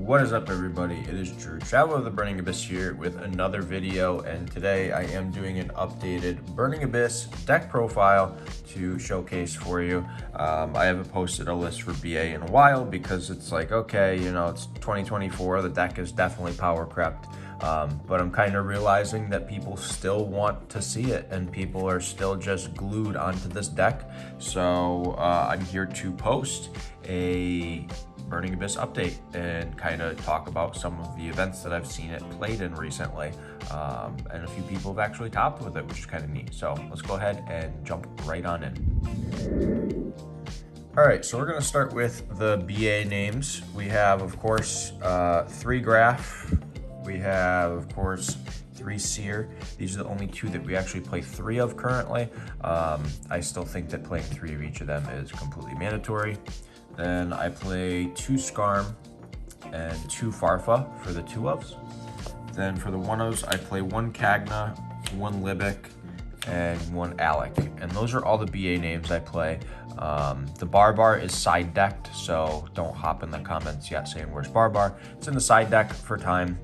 What is up, everybody? It is Drew, Traveler of the Burning Abyss, here with another video, and today I am doing an updated Burning Abyss deck profile to showcase for you. I haven't posted a list for BA in a while because it's like, okay, you know, it's 2024, the deck is definitely power crept, but I'm kind of realizing that people still want to see it and people are still just glued onto this deck. So I'm here to post a Burning Abyss update and kind of talk about some of the events that I've seen it played in recently, and a few people have actually topped with it, which is kind of neat. So let's go ahead and jump right on in. All right, so we're going to start with the BA names. We have, of course, 3 Graph. We have, of course, 3 Seer. These are the only 2 that we actually play 3 of currently. I still think that playing 3 of each of them is completely mandatory. Then I play 2 Skarm and 2 Farfa for the 2-ofs. Then for the 1-ofs, I play 1 Kagna, 1 Libic, and 1 Alec. And those are all the BA names I play. The Barbar is side decked, so don't hop in the comments yet saying where's Barbar. It's in the side deck for time,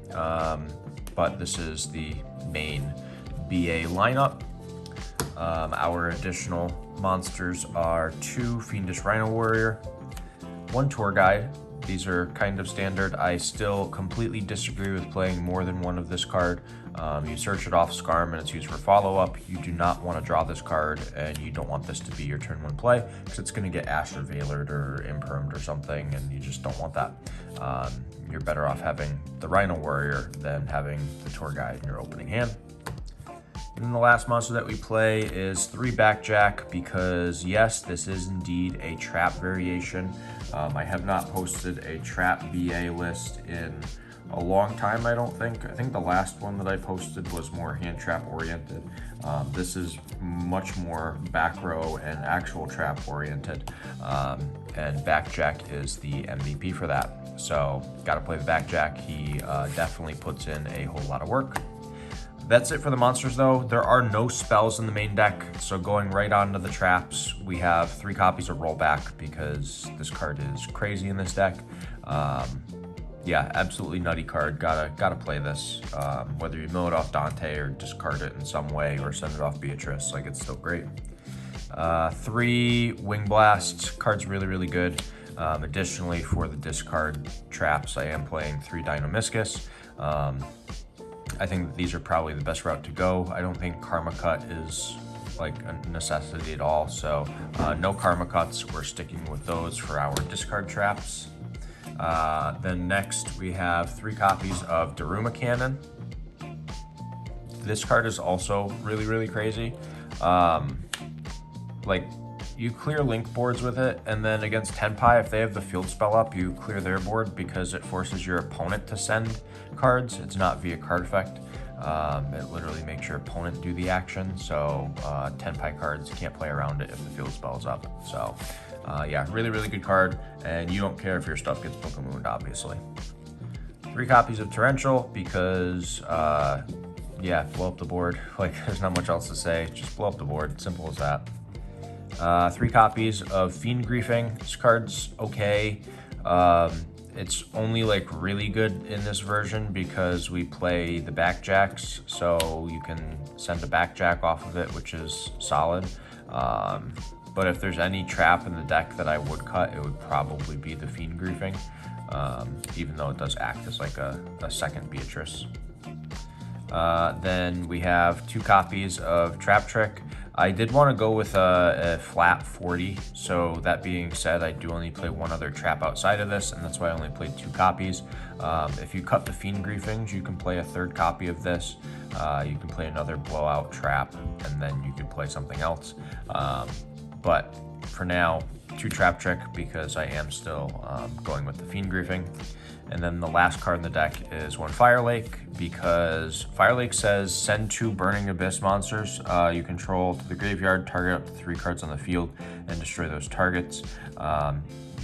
but this is the main BA lineup. Our additional monsters are 2 Fiendish Rhino Warrior, 1 Tour Guide. These are kind of standard. I still completely disagree with playing more than 1 of this card. You search it off Skarm and it's used for follow-up. You do not want to draw this card, and you don't want this to be your turn 1 play because it's going to get Asher Veilered or Impermed or something, and you just don't want that. You're better off having the Rhino Warrior than having the Tour Guide in your opening hand. And then the last monster that we play is 3 Backjack because, yes, this is indeed a trap variation. I have not posted a trap BA list in a long time, I don't think. I think the last one that I posted was more hand trap oriented. This is much more back row and actual trap oriented, and Backjack is the MVP for that. So, gotta play the Backjack. He definitely puts in a whole lot of work. That's it for the monsters, though. There are no spells in the main deck, so going right on to the traps, we have 3 copies of Rollback because this card is crazy in this deck. Yeah, absolutely nutty card. Gotta play this. Whether you mill it off Dante or discard it in some way or send it off Beatrice, like, it's still great. 3 Wing Blast. Card's really good. Additionally, for the discard traps, I am playing 3 Deinamiscus. I think that these are probably the best route to go. I don't think Karma Cut is like a necessity at all, so no Karma Cuts. We're sticking with those for our discard traps. Then next we have 3 copies of Daruma Cannon. This card is also really crazy. Like, you clear link boards with it, and then against Tenpai, if they have the field spell up, you clear their board because it forces your opponent to send cards. It's not via card effect. It literally makes your opponent do the action, so Tenpai cards can't play around it if the field spell is up. So yeah, really good card, and you don't care if your stuff gets Pokemoned, obviously. 3 copies of Torrential because yeah, blow up the board. Like, there's not much else to say, just blow up the board, simple as that. 3 copies of Fiend Griefing. This card's okay. It's only like really good in this version because we play the Backjacks, so you can send a Backjack off of it, which is solid. But if there's any trap in the deck that I would cut, it would probably be the Fiend Griefing, even though it does act as like a second Beatrice. Then we have 2 copies of Trap Trick. I did want to go with a flat 40, so that being said, I do only play 1 other trap outside of this, and that's why I only played 2 copies. If you cut the Fiend Griefings, you can play a 3rd copy of this. You can play another blowout trap, and then you can play something else. But for now, 2 Trap Trick because I am still going with the Fiend Griefing. And then the last card in the deck is 1 Fire Lake because Fire Lake says send 2 Burning Abyss monsters you control to the graveyard, target up to 3 cards on the field, and destroy those targets.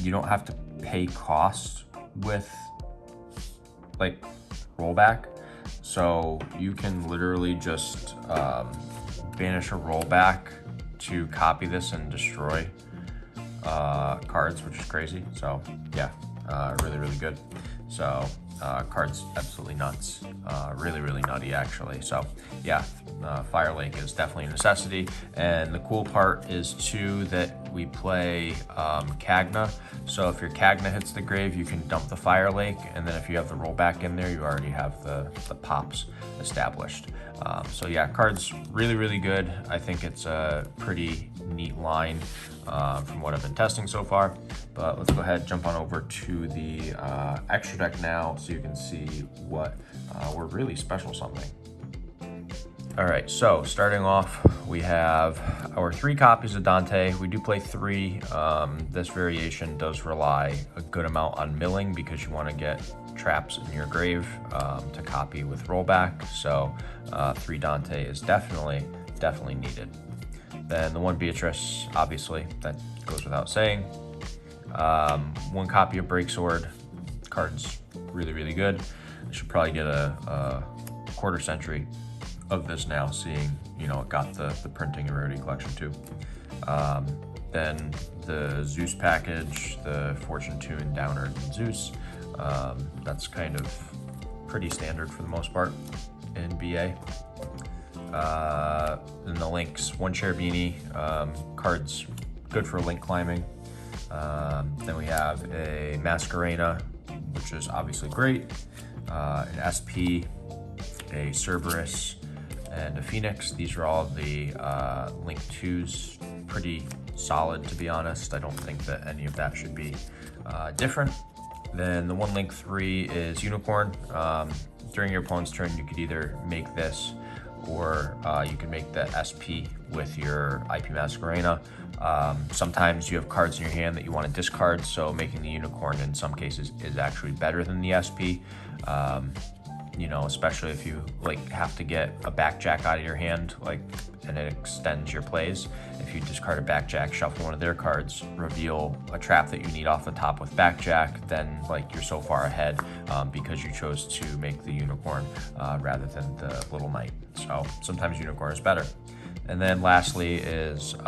You don't have to pay cost with like Rollback, so you can literally just banish a Rollback to copy this and destroy cards, which is crazy. So yeah, really good. So card's absolutely nuts, really nutty actually. So yeah, Fire Lake is definitely a necessity. And the cool part is too that we play Cagna. So if your Cagna hits the grave, you can dump the Fire Lake, and then if you have the rollback in there, you already have the pops established. So yeah, card's really good. I think it's a pretty neat line from what I've been testing so far. But let's go ahead and jump on over to the extra deck now so you can see what we're really special something. All right, so starting off, we have our 3 copies of Dante. We do play 3. This variation does rely a good amount on milling because you want to get traps in your grave to copy with rollback. So 3 Dante is definitely needed. Then the 1 Beatrice, obviously, that goes without saying. 1 copy of Breaksword. Card's really good. I should probably get a quarter century of this now, seeing, you know, it got the printing and rarity collection too. Then the Zeus package, the Fortune Tune, Downer, and Zeus. That's kind of pretty standard for the most part in BA. Then the links, 1 Cherubini, cards good for link climbing. Then we have a Masquerena, which is obviously great, an SP, a Cerberus, and a Phoenix. These are all the Link 2s, pretty solid to be honest. I don't think that any of that should be different. Then the 1 Link 3 is Unicorn. During your opponent's turn, you could either make this or you can make the SP with your IP Masquerena. Sometimes you have cards in your hand that you want to discard, so making the Unicorn in some cases is actually better than the SP. You know, especially if you like have to get a backjack out of your hand, like, and it extends your plays. If you discard a backjack, shuffle one of their cards, reveal a trap that you need off the top with backjack, then like you're so far ahead because you chose to make the Unicorn rather than the Little Knight. So sometimes Unicorn is better. And then lastly is 1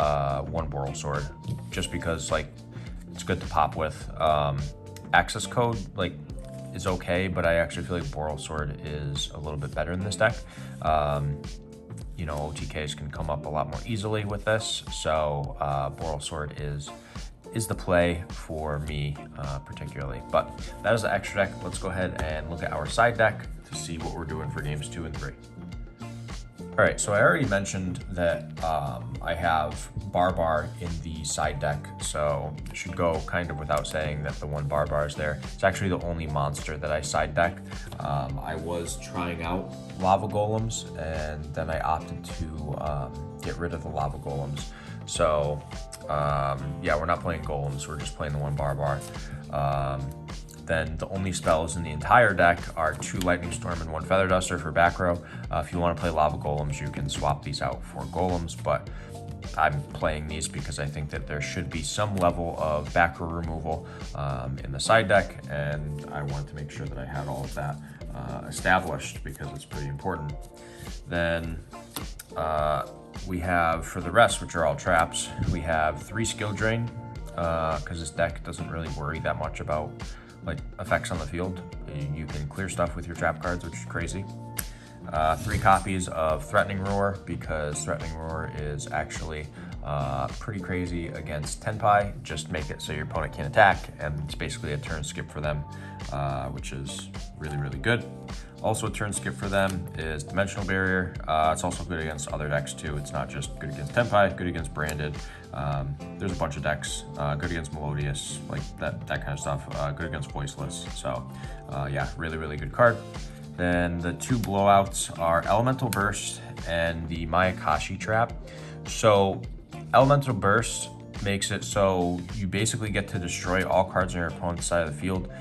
Boral Sword, just because like it's good to pop with. Access code, like, is okay, but I actually feel like Boral Sword is a little bit better in this deck. You know, OTKs can come up a lot more easily with this, so Boral Sword is the play for me particularly. But that is the extra deck. Let's go ahead and look at our side deck to see what we're doing for games 2 and 3. All right, so I already mentioned that I have Barbar in the side deck, so it should go kind of without saying that the 1 Barbar is there. It's actually the only monster that I side deck. I was trying out Lava Golems, and then I opted to get rid of the Lava Golems. So yeah, we're not playing Golems, we're just playing the 1 Barbar. Then the only spells in the entire deck are 2 Lightning Storm and 1 Feather Duster for back row. If you want to play Lava Golems, you can swap these out for Golems, but I'm playing these because I think that there should be some level of back row removal in the side deck, and I wanted to make sure that I had all of that established because it's pretty important. Then we have, for the rest, which are all traps, we have 3 Skill Drain, because this deck doesn't really worry that much about like effects on the field. You can clear stuff with your trap cards, which is crazy. 3 copies of Threatening Roar, because Threatening Roar is actually pretty crazy against Tenpai. Just make it so your opponent can't attack, and it's basically a turn skip for them, which is really good. Also a turn skip for them is Dimensional Barrier. It's also good against other decks too. It's not just good against Tenpai, good against Branded. There's a bunch of decks, good against Melodious, like that kind of stuff, good against Voiceless. So yeah, really good card. Then the 2 blowouts are Elemental Burst and the Mayakashi Trap. So Elemental Burst makes it so you basically get to destroy all cards on your opponent's side of the field.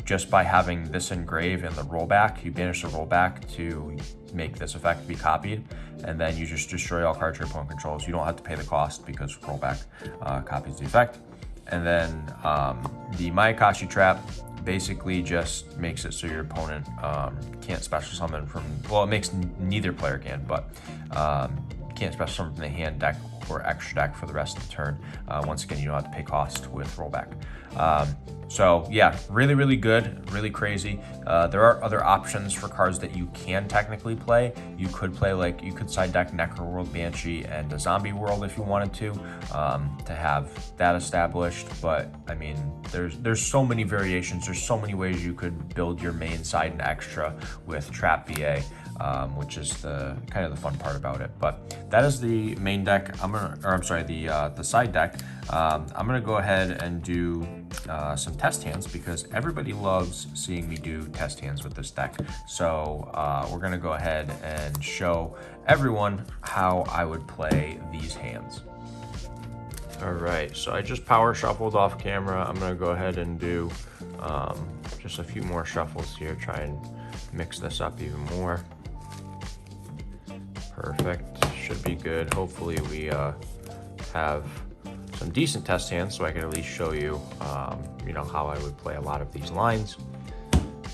Just by having this engrave and the rollback, you banish the rollback to make this effect be copied, and then you just destroy all cards your opponent controls. You don't have to pay the cost because rollback copies the effect. And then the Mayakashi Trap basically just makes it so your opponent can't special summon from, well, it makes neither player can, but can't special summon from the hand, deck, or extra deck for the rest of the turn. Once again, you don't have to pay cost with rollback. So yeah, really, really good, really crazy. There are other options for cards that you can technically play. You could play, like, you could side deck Necroworld Banshee and a Zombie World if you wanted to have that established. But I mean, there's so many variations. There's so many ways you could build your main side and extra with Trap VA, which is the kind of the fun part about it. But that is the main deck. The side deck. I'm gonna go ahead and do some test hands because everybody loves seeing me do test hands with this deck. So we're gonna go ahead and show everyone how I would play these hands. All right, so I just power shuffled off camera. I'm gonna go ahead and do just a few more shuffles here, try and mix this up even more. Perfect, should be good. Hopefully we have some decent test hands so I can at least show you, how I would play a lot of these lines.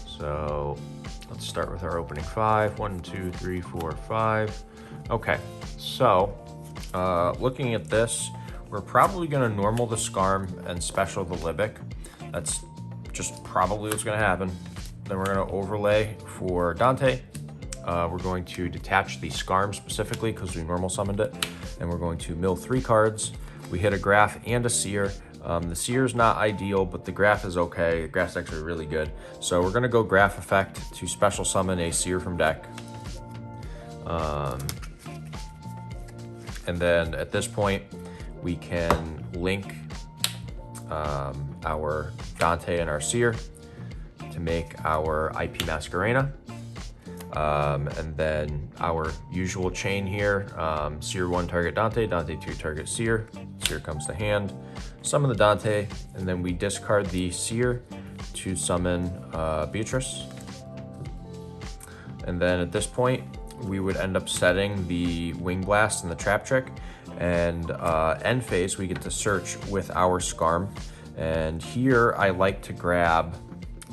So let's start with our opening 5. 1, 2, 3, 4, 5. Okay, so looking at this, we're probably going to normal the Scarm and special the Libic. That's just probably what's going to happen. Then we're going to overlay for Dante. We're going to detach the Scarm specifically because we normal summoned it. And we're going to mill 3 cards. We hit a Graph and a Seer. The Seer is not ideal, but the Graph is okay. The Graph's actually really good. So we're going to go Graph effect to special summon a Seer from deck. And then at this point, we can link our Dante and our Seer to make our IP Masquerena. And then our usual chain here, Seer 1 target Dante, Dante 2 target Seer. Seer comes to hand, summon the Dante, and then we discard the Seer to summon Beatrice. And then at this point, we would end up setting the Wing Blast and the Trap Trick. And end phase, we get to search with our Scarm. And here I like to grab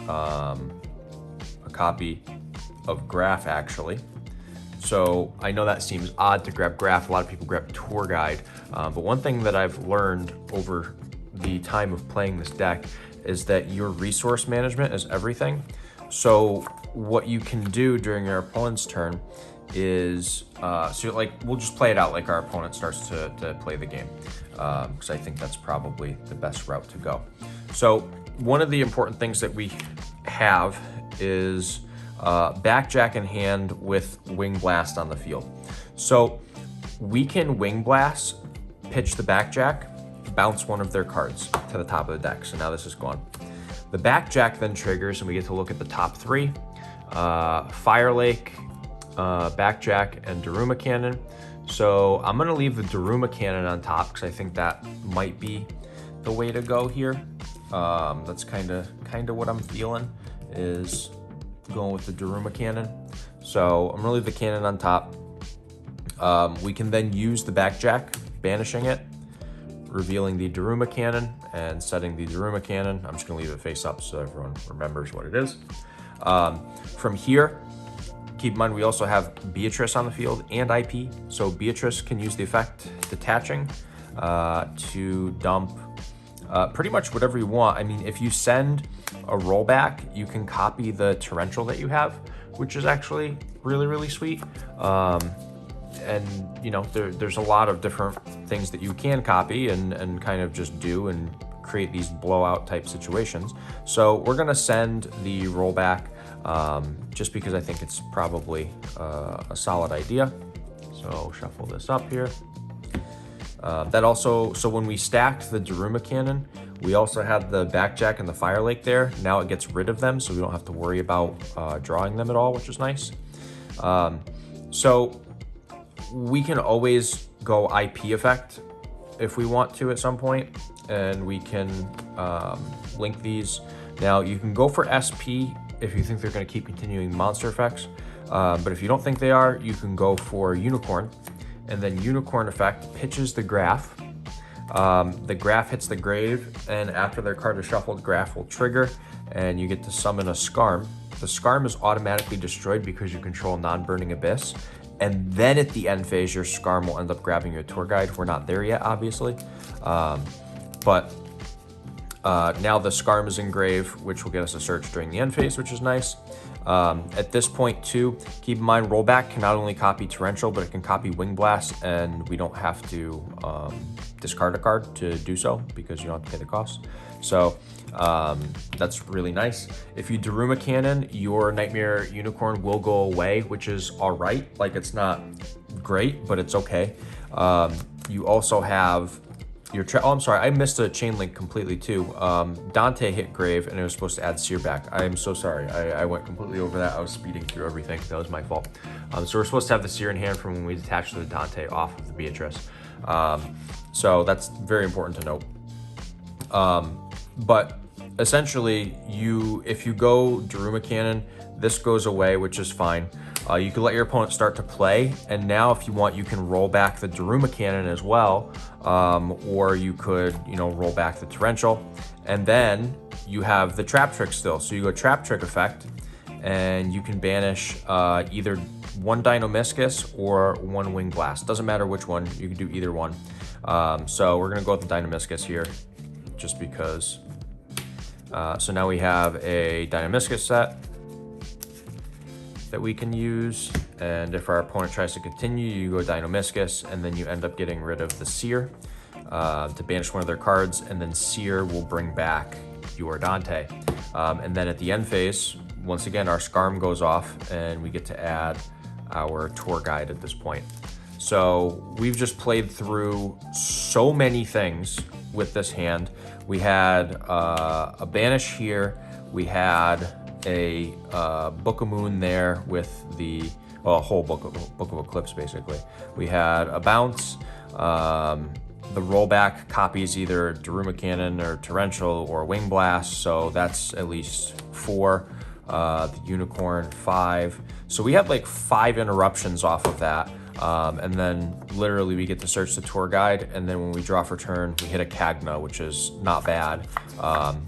a copy of Graph, actually. So I know that seems odd to grab Graph. A lot of people grab Tour Guide. But one thing that I've learned over the time of playing this deck is that your resource management is everything. So what you can do during your opponent's turn is, we'll just play it out like our opponent starts to play the game. Because I think that's probably the best route to go. So one of the important things that we have is Backjack in hand with Wing Blast on the field. So we can Wing Blast, pitch the Backjack, bounce one of their cards to the top of the deck. So now this is gone. The Backjack then triggers and we get to look at the top 3. Fire Lake, Backjack, and Daruma Cannon. So I'm gonna leave the Daruma Cannon on top because I think that might be the way to go here. That's kind of what I'm feeling is going with the Daruma Cannon. So I'm gonna leave the cannon on top. We can then use the Backjack, banishing it, revealing the Daruma Cannon, and setting the Daruma Cannon. I'm just gonna leave it face up so everyone remembers what it is. From here, keep in mind we also have Beatrice on the field and IP. So Beatrice can use the effect detaching to dump pretty much whatever you want. I mean, if you send a rollback, you can copy the Torrential that you have, which is actually really, really sweet. And there's a lot of different things that you can copy and kind of just do and create these blowout type situations. So we're gonna send the rollback just because I think it's probably a solid idea. So shuffle this up here. So when we stacked the Daruma Cannon, we also had the Backjack and the Fire Lake there. Now it gets rid of them, so we don't have to worry about drawing them at all, which is nice. So we can always go IP effect if we want to at some point, and we can link these. Now you can go for SP if you think they're going to keep continuing monster effects, but if you don't think they are, you can go for Unicorn. And then Unicorn effect pitches the Graph. The Graph hits the grave, and after their card is shuffled, Graph will trigger, and you get to summon a Scarm. The Scarm is automatically destroyed because you control non-burning Abyss, and then at the end phase, your Scarm will end up grabbing your Tour Guide. We're not there yet, obviously, but Now the Scarm is engrave, which will get us a search during the end phase, which is nice. At this point too, keep in mind rollback can not only copy Torrential, but it can copy Wing Blast, and we don't have to discard a card to do so because you don't have to pay the cost. So that's really nice. If you Daruma Cannon, your Nightmare Unicorn will go away, which is all right. Like, it's not great, but it's okay. You also have your oh, I'm sorry, I missed a chain link completely too. Dante hit grave and it was supposed to add Seer back. I am so sorry. I went completely over that. I was speeding through everything. That was my fault. So we're supposed to have the Seer in hand from when we detach the Dante off of the Beatrice. So that's very important to note. But essentially, if you go Daruma Cannon, this goes away, which is fine. You can let your opponent start to play, and now if you want, you can roll back the Daruma Cannon as well, or you could, roll back the Torrential, and then you have the Trap Trick still. So you go Trap Trick effect, and you can banish either one Dynamiscus or one Wing Blast. Doesn't matter which one, you can do either one. So we're gonna go with the Dynamiscus here, just because. So now we have a Dynamiscus set that we can use, and if our opponent tries to continue, you go Dynamiscus, and then you end up getting rid of the Seer to banish one of their cards, and then Seer will bring back your Dante. And then at the end phase, once again, our Scarm goes off, and we get to add our Tour Guide at this point. So we've just played through so many things with this hand. We had a Banish here, we had a Book of Moon there with the whole Book of Eclipse basically. We had a Bounce. The rollback copies either Daruma Cannon or Torrential or Wing Blast, so that's at least 4. The Unicorn 5. So we have like 5 interruptions off of that. And then literally we get to search the Tour Guide, and then when we draw for turn, we hit a Cagna, which is not bad,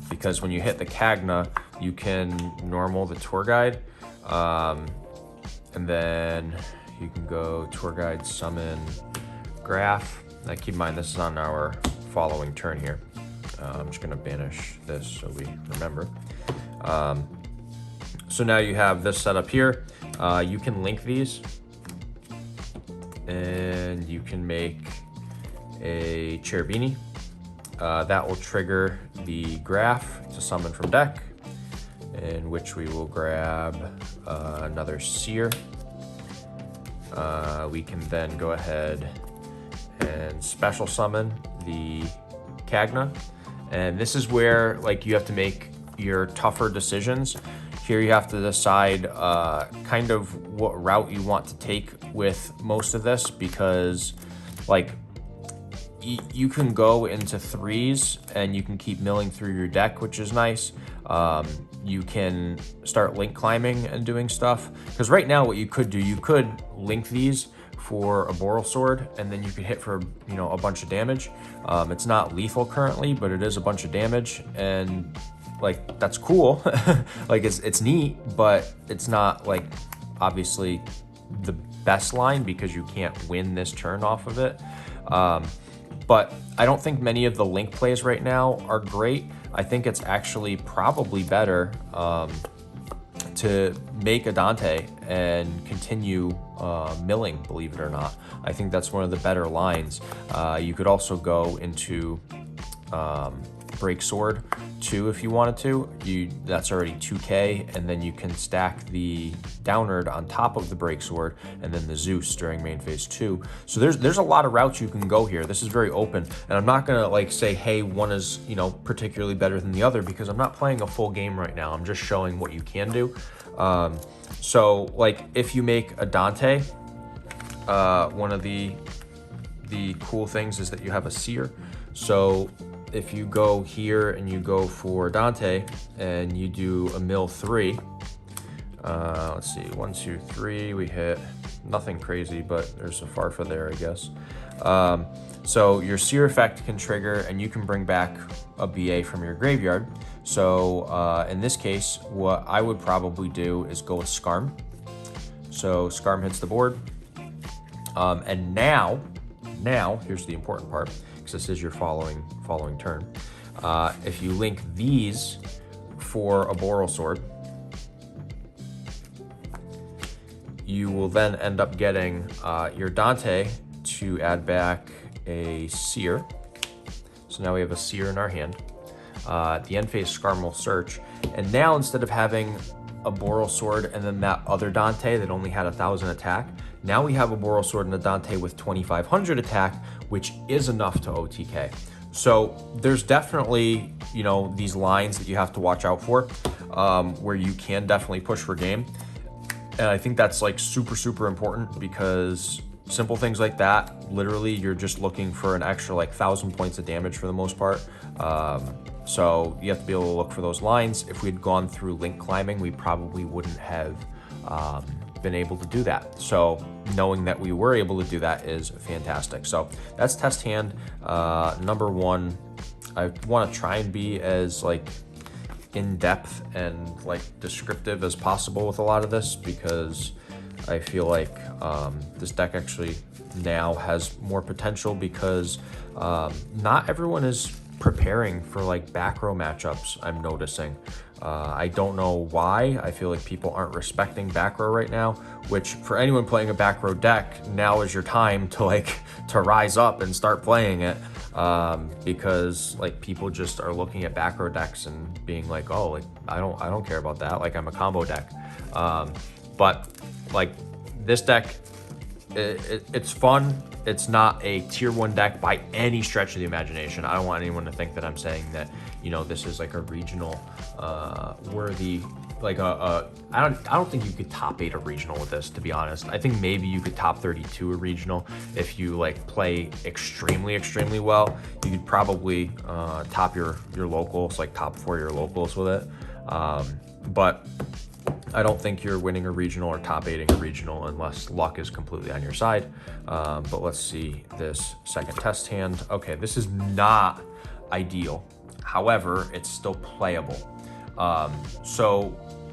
because when you hit the Cagna, you can normal the Tour Guide, and then you can go Tour Guide, summon, Graph. Now keep in mind this is on our following turn here. I'm just gonna banish this so we remember. So now you have this set up here. You can link these, and you can make a Cherubini. That will trigger the Graph to summon from deck, in which we will grab another Seer. We can then go ahead and special summon the Cagna. And this is where you have to make your tougher decisions. Here you have to decide kind of what route you want to take with most of this, because you can go into 3s and you can keep milling through your deck, which is nice. You can start link climbing and doing stuff, because right now what you could do, you could link these for a Boral Sword, and then you could hit for a bunch of damage. It's not lethal currently, but it is a bunch of damage, and that's cool. It's neat, but it's not obviously the best line, because you can't win this turn off of it. But I don't think many of the link plays right now are great. I think it's actually probably better to make a Dante and continue milling, believe it or not. I think that's one of the better lines. You could also go into Break Sword too if you wanted to. That's already 2k, and then you can stack the Downward on top of the Break Sword, and then the Zeus during main phase 2. So there's a lot of routes you can go here. This is very open, and I'm not gonna say, hey, one is particularly better than the other, because I'm not playing a full game right now. I'm just showing what you can do. So if you make a Dante, one of the cool things is that you have a Seer. So if you go here and you go for Dante and you do a mill 3, let's see, 1, 2, 3, we hit nothing crazy, but there's a Farfa there, I guess. So your Seer effect can trigger, and you can bring back a BA from your graveyard. So in this case, what I would probably do is go with Scarm. So Scarm hits the board. And now here's the important part, because this is your following turn. If you link these for a Boral Sword, you will then end up getting your Dante to add back a Seer. So now we have a Seer in our hand. The end phase Skarm will search. And now instead of having a Boral Sword and then that other Dante that only had 1,000 attack, now we have a Boral Sword and a Dante with 2,500 attack, which is enough to OTK. So there's definitely, you know, these lines that you have to watch out for, where you can definitely push for game. And I think that's like super, super important, because simple things like that, literally you're just looking for an extra like 1,000 points of damage for the most part. So you have to be able to look for those lines. If we'd gone through link climbing, we probably wouldn't have been able to do that. So knowing that we were able to do that is fantastic. So that's test hand number one. I want to try and be as like in-depth and like descriptive as possible with a lot of this, because I feel like this deck actually now has more potential, because not everyone is preparing for like back row matchups, I'm noticing. I don't know why. I feel like people aren't respecting back row right now, which for anyone playing a back row deck, now is your time to like to rise up and start playing it, because like people just are looking at back row decks and being like, oh, like I don't care about that, like I'm a combo deck. But like this deck, it's fun. It's not a tier 1 deck by any stretch of the imagination. I don't want anyone to think that I'm saying that, you know, this is like a regional worthy, like I don't think you could top 8 a regional with this, to be honest. I think maybe you could top 32 a regional if you like play extremely well. You could probably top your locals, like top 4 your locals with it. But I don't think you're winning a regional or top 8ing a regional unless luck is completely on your side. But let's see this second test hand. Okay, this is not ideal. However, it's still playable. So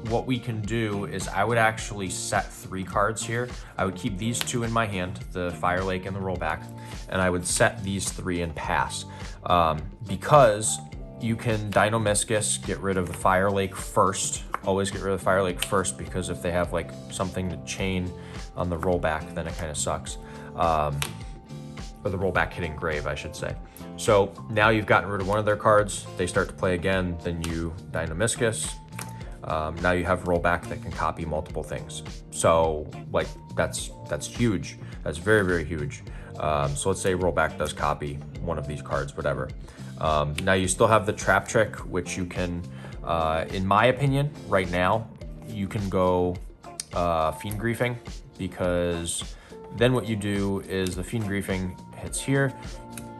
what we can do is I would actually set 3 cards here. I would keep these 2 in my hand, the Fire Lake and the Rollback, and I would set these 3 and pass. Because you can Dino-Miscus, get rid of the Fire Lake first. Always get rid of the Fire Lake first, because if they have like something to chain on the Rollback, then it kind of sucks. Or the Rollback hitting Grave, I should say. So now you've gotten rid of one of their cards, they start to play again, then you Dino-Miscus. Now you have Rollback that can copy multiple things. So like that's huge. That's very huge. So let's say Rollback does copy one of these cards, whatever. Now you still have the Trap Trick, which you can, in my opinion, right now, you can go Fiend Griefing, because then what you do is the Fiend Griefing hits here,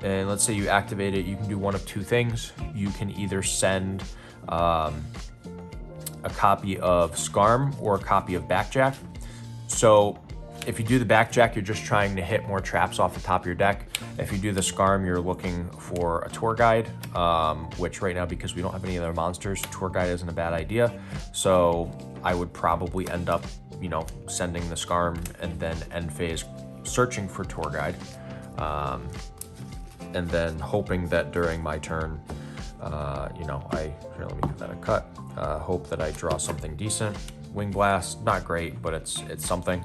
and let's say you activate it, you can do one of 2 things. You can either send a copy of Skarm or a copy of Backjack. So if you do the Backjack, you're just trying to hit more traps off the top of your deck. If you do the Skarm, you're looking for a Tour Guide, which right now, because we don't have any other monsters, Tour Guide isn't a bad idea. So I would probably end up, you know, sending the Skarm and then end phase searching for Tour Guide. And then hoping that during my turn, you know, here, let me give that a cut. Hope that I draw something decent. Wing Blast, not great, but it's something.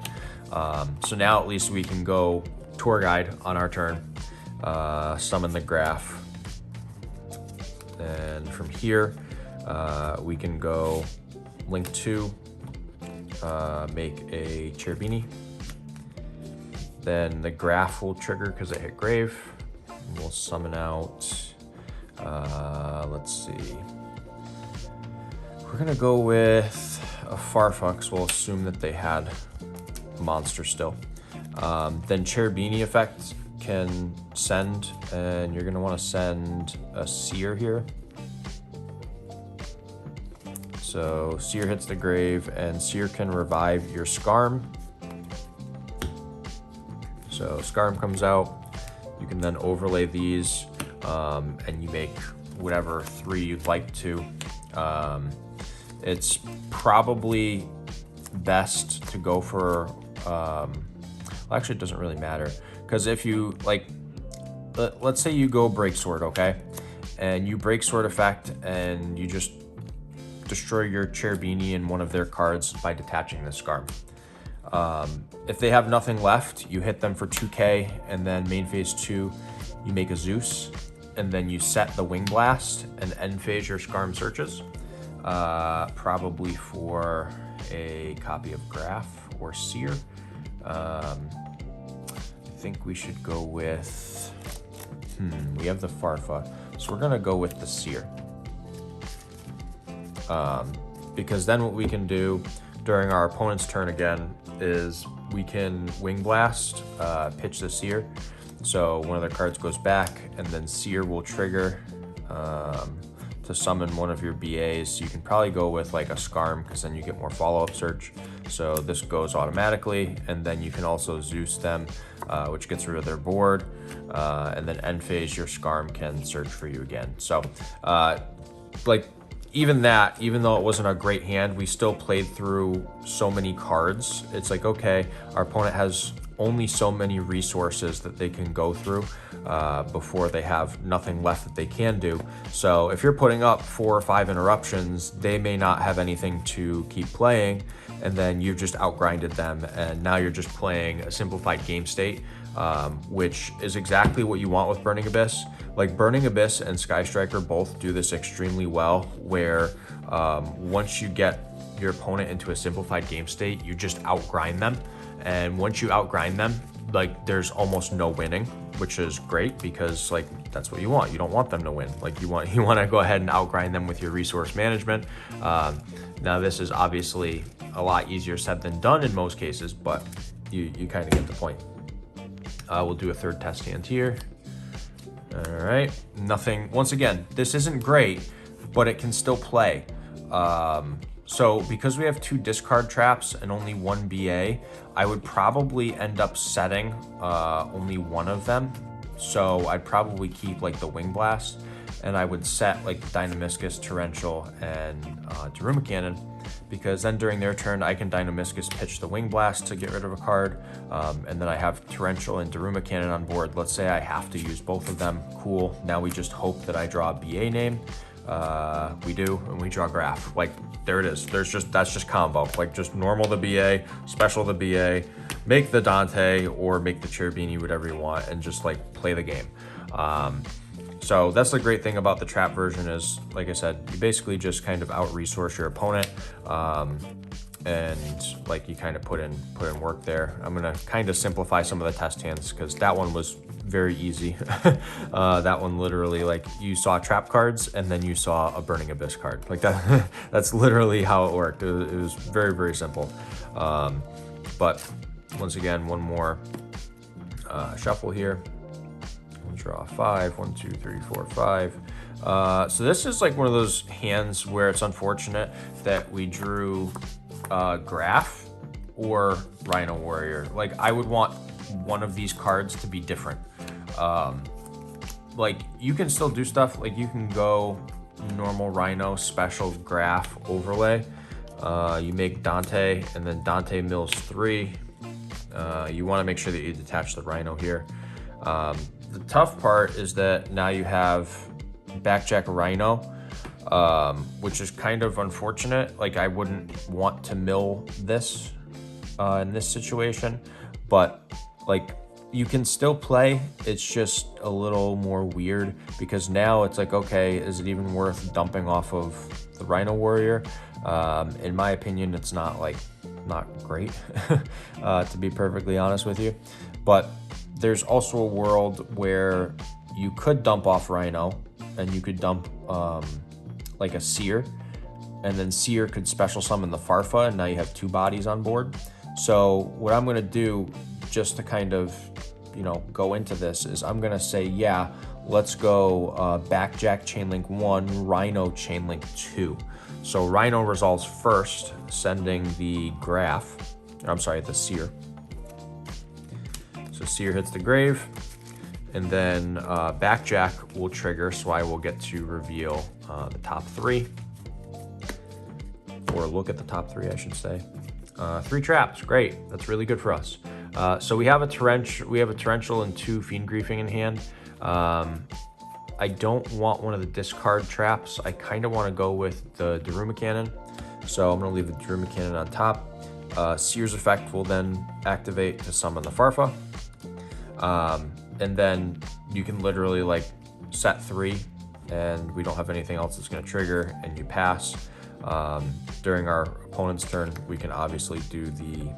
So now at least we can go Tour Guide on our turn, summon the Graph. And from here, we can go Link 2, make a Cherubini. Then the Graph will trigger because it hit Grave. We'll summon out, let's see. We're gonna go with a Farfux. We'll assume that they had a monster still. Then Cherubini effect can send, and you're gonna wanna send a Seer here. So Seer hits the Grave, and Seer can revive your Skarm. So Skarm comes out. You can then overlay these, and you make whatever 3 you'd like to. It's probably best to go for, well, actually it doesn't really matter, because if you like, let's say you go Break Sword, okay? and you break Sword Effect, and you just destroy your Cherubini and one of their cards by detaching this Scarm. If they have nothing left, you hit them for 2k, and then main phase 2, you make a Zeus, and then you set the Wing Blast, and end phase your Scarm searches, probably for a copy of Graph or Seer. I think we should go with, we have the Farfa, so we're gonna go with the Seer. Because then what we can do during our opponent's turn again is we can Wing Blast, pitch the Seer. So one of their cards goes back, and then Seer will trigger to summon one of your BAs. You can probably go with like a Scarm, because then you get more follow-up search. So this goes automatically, and then you can also Zeus them, which gets rid of their board. And then end phase, your Scarm can search for you again. So like, even though it wasn't a great hand, we still played through so many cards. It's like, okay, our opponent has only so many resources that they can go through before they have nothing left that they can do. So if you're putting up 4 or 5 interruptions, they may not have anything to keep playing, and then you've just outgrinded them, and now you're just playing a simplified game state, which is exactly what you want with Burning Abyss. Like, Burning Abyss and Sky Striker both do this extremely well, where once you get your opponent into a simplified game state, you just outgrind them. And once you outgrind them, like, there's almost no winning, which is great, because like, that's what you want. You don't want them to win. Like, you want to go ahead and outgrind them with your resource management. Now this is obviously a lot easier said than done in most cases, but you kind of get the point. We'll do a third test hand here. All right, nothing. Once again, this isn't great, but it can still play. So because we have 2 discard traps and only 1 BA, I would probably end up setting only one of them. So I'd probably keep like the Wing Blast, and I would set like Dynamiscus, Torrential, and Daruma Cannon, because then during their turn, I can Dynamiscus pitch the Wing Blast to get rid of a card, and then I have Torrential and Daruma Cannon on board. Let's say I have to use both of them. Cool. Now we just hope that I draw a BA name. We do, and we draw Graph. Like, there it is. That's just combo. Like, just normal the BA, special the BA, make the Dante, or make the Cherubini, whatever you want, and just like play the game. So that's the great thing about the trap version is, like I said, you basically just kind of out-resource your opponent, and like you kind of put in work there. I'm gonna kind of simplify some of the test hands, because that one was very easy. That one literally, like, you saw trap cards and then you saw a Burning Abyss card. Like that. That's literally how it worked. It was very, very simple. But once again, one more shuffle here. We'll draw 5. 1, 2, 3, 4, 5. So this is like one of those hands where it's unfortunate that we drew Graph or Rhino Warrior. Like, I would want one of these cards to be different. Like, you can still do stuff, like you can go normal Rhino, special Graph, overlay. You make Dante, and then Dante mills 3. You want to make sure that you detach the Rhino here. The tough part is that now you have Backjack Rhino, which is kind of unfortunate. Like, I wouldn't want to mill this in this situation, but like, you can still play. It's just a little more weird, because now it's like, okay, is it even worth dumping off of the Rhino Warrior? In my opinion, it's not great, to be perfectly honest with you. But there's also a world where you could dump off Rhino, and you could dump like a Seer, and then Seer could special summon the Farfa, and now you have 2 bodies on board. So what I'm gonna do, just to kind of, go into this, is I'm gonna say, yeah, let's go Backjack Chainlink 1, Rhino Chainlink 2. So Rhino resolves first, sending the the Seer. So Seer hits the grave, and then Backjack will trigger, so I will get to reveal the top 3, or look at the top 3, I should say. 3 traps, great. That's really good for us. So we have a torrential and 2 Fiend Griefing in hand. I don't want one of the discard traps. I kind of want to go with the Daruma Cannon. So I'm going to leave the Daruma Cannon on top. Seer's effect will then activate to summon the Farfa. And then you can literally like set 3 and we don't have anything else that's going to trigger and you pass. During our opponent's turn, we can obviously do the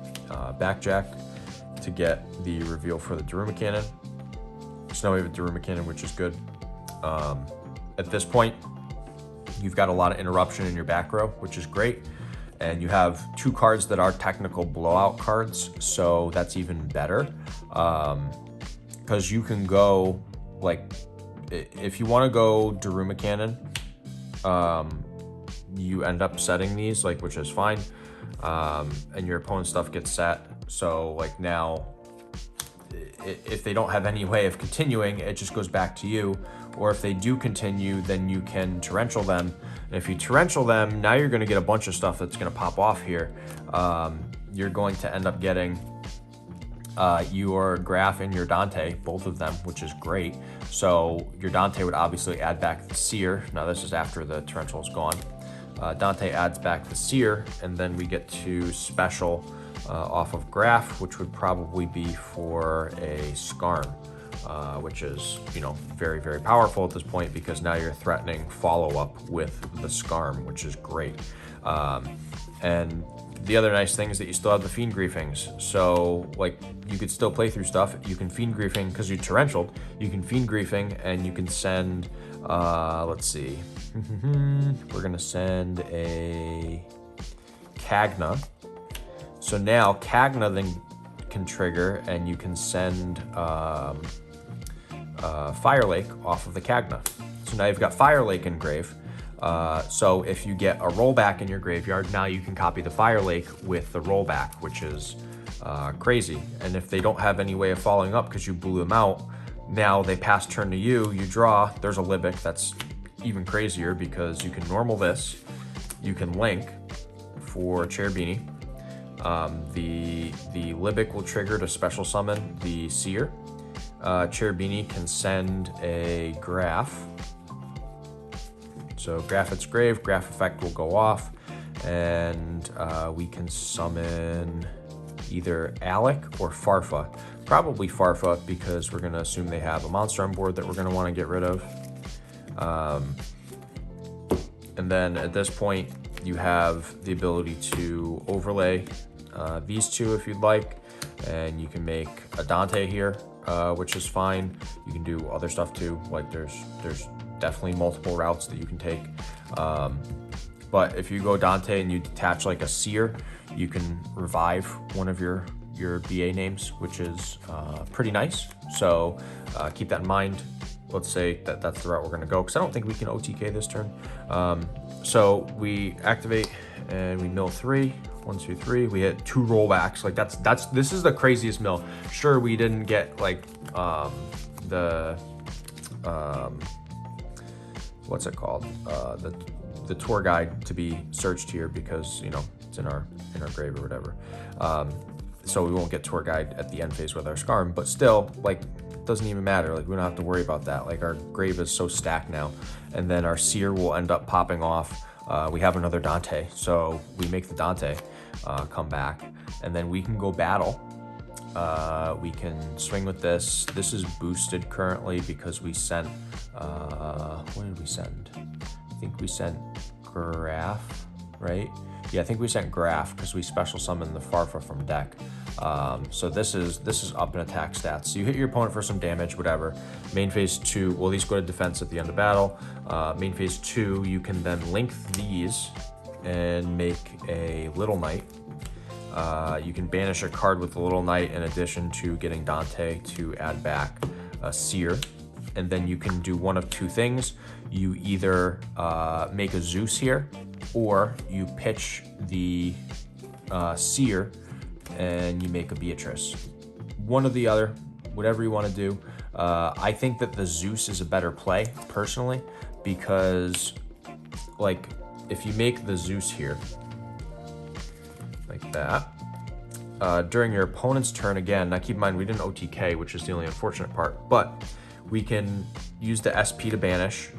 backjack to get the reveal for the Daruma Cannon. So now we have a Daruma Cannon, which is good. At this point, you've got a lot of interruption in your back row, which is great. And you have 2 cards that are technical blowout cards, so that's even better. Because you can go, like, if you want to go Daruma Cannon, you end up setting these, like, which is fine. And your opponent's stuff gets set. So, like, now, if they don't have any way of continuing, it just goes back to you. Or if they do continue, then you can torrential them. And if you torrential them, now you're going to get a bunch of stuff that's going to pop off here. You're going to end up getting your Graph and your Dante, both of them, which is great. So your Dante would obviously add back the Seer. Now this is after the torrential is gone. Dante adds back the Seer, and then we get to special off of Graph, which would probably be for a Scarm. Which is, you know, very, very powerful at this point because now you're threatening follow-up with the Scarm, which is great. And the other nice thing is that you still have the Fiend Griefings. So, like, you could still play through stuff. You can Fiend Griefing, because you torrentialed, you can Fiend Griefing and you can send, let's see. We're going to send a Cagna. So now Cagna then can trigger and you can send Fire Lake off of the Cagna. So now you've got Fire Lake in grave. So if you get a rollback in your graveyard, now you can copy the Fire Lake with the rollback, which is crazy. And if they don't have any way of following up because you blew them out, now they pass turn to you, you draw, there's a Libic. That's even crazier because you can normal this, you can link for Cherubini. The Libic will trigger to special summon the Seer. Cherubini can send a Graph. So Graph its grave, Graph effect will go off, and we can summon either Alec or Farfa. Probably Farfa because we're going to assume they have a monster on board that we're going to want to get rid of. And then at this point, you have the ability to overlay these 2 if you'd like, and you can make a Dante here, which is fine. You can do other stuff too, like there's definitely multiple routes that you can take. But if you go Dante and you detach like a Seer, you can revive one of your BA names, which is pretty nice. So keep that in mind. Let's say that that's the route we're gonna go, because I don't think we can OTK this turn. So we activate and we mill 3. 1, 2, 3. We hit 2 rollbacks. Like this is the craziest mill. Sure, we didn't get like the what's it called? The tour guide to be searched here because, you know, it's in our grave or whatever. So we won't get tour guide at the end phase with our Scarm, but still, like, it doesn't even matter. Like, we don't have to worry about that. Like, our grave is so stacked now, and then our Seer will end up popping off. We have another Dante, so we make the Dante come back, and then we can go battle. We can swing with this. This is boosted currently because we sent, what did we send? I think we sent Graph, right? Yeah, I think we sent Graph because we special summoned the Farfa from deck. So this is up in attack stats. So you hit your opponent for some damage, whatever. Main phase 2, well, these go to defense at the end of battle. Main phase 2, you can then link these and make a Little Knight. You can banish a card with the Little Knight in addition to getting Dante to add back a Seer. And then you can do one of 2 things. You either make a Zeus here, or you pitch the Seer and you make a Beatrice. One or the other, whatever you want to do. I think that the Zeus is a better play, personally, because, like, if you make the Zeus here, like that, during your opponent's turn, again, now keep in mind we didn't OTK, which is the only unfortunate part, but We can use the SP to banish.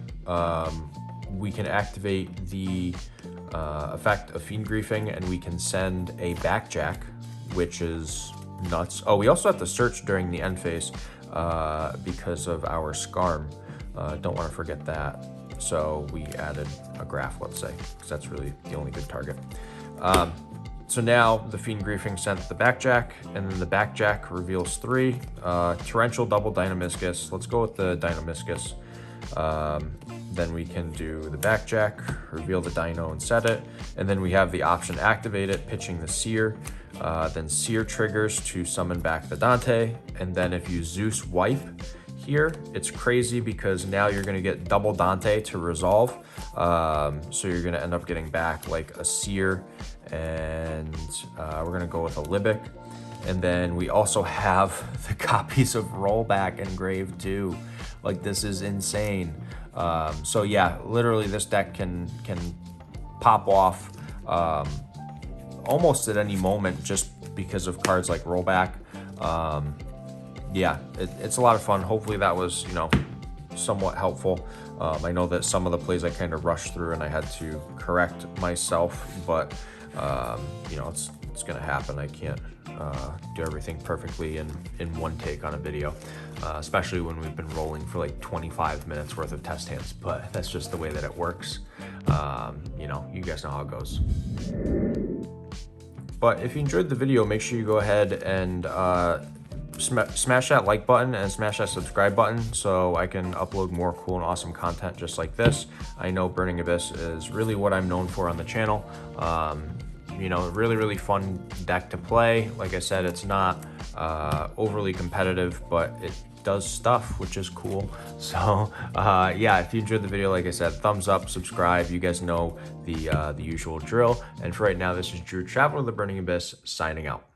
We can activate the effect of Fiend Griefing, and we can send a backjack, which is nuts. Oh, we also have to search during the end phase because of our Scarm. Don't want to forget that. So we added a graph, let's say, because that's really the only good target. So now the Fiend Griefing sent the backjack, and then the backjack reveals 3. Torrential double Dynamiscus. Let's go with the Dynamiscus. Then we can do the backjack, reveal the dino and set it. And then we have the option activate it, pitching the Seer. Then Seer triggers to summon back the Dante. And then if you Zeus wipe here, it's crazy because now you're gonna get double Dante to resolve. So you're gonna end up getting back like a Seer, and we're gonna go with a Libic. And then we also have the copies of Rollback engraved too. Like, this is insane. So yeah, literally this deck can pop off almost at any moment just because of cards like Rollback. Yeah, it's a lot of fun. Hopefully that was, you know, somewhat helpful. I know that some of the plays I kind of rushed through and I had to correct myself, but you know, it's gonna happen. I can't do everything perfectly in one take on a video, especially when we've been rolling for like 25 minutes worth of test hands, but that's just the way that it works. You know, you guys know how it goes. But if you enjoyed the video, make sure you go ahead and smash that like button and smash that subscribe button so I can upload more cool and awesome content just like this. I know Burning Abyss is really what I'm known for on the channel. You know, really fun deck to play. Like I said, it's not overly competitive, but it does stuff, which is cool. So yeah, if you enjoyed the video, like I said, thumbs up, subscribe. You guys know the usual drill. And for right now, this is Drew, Traveler of the Burning Abyss, signing out.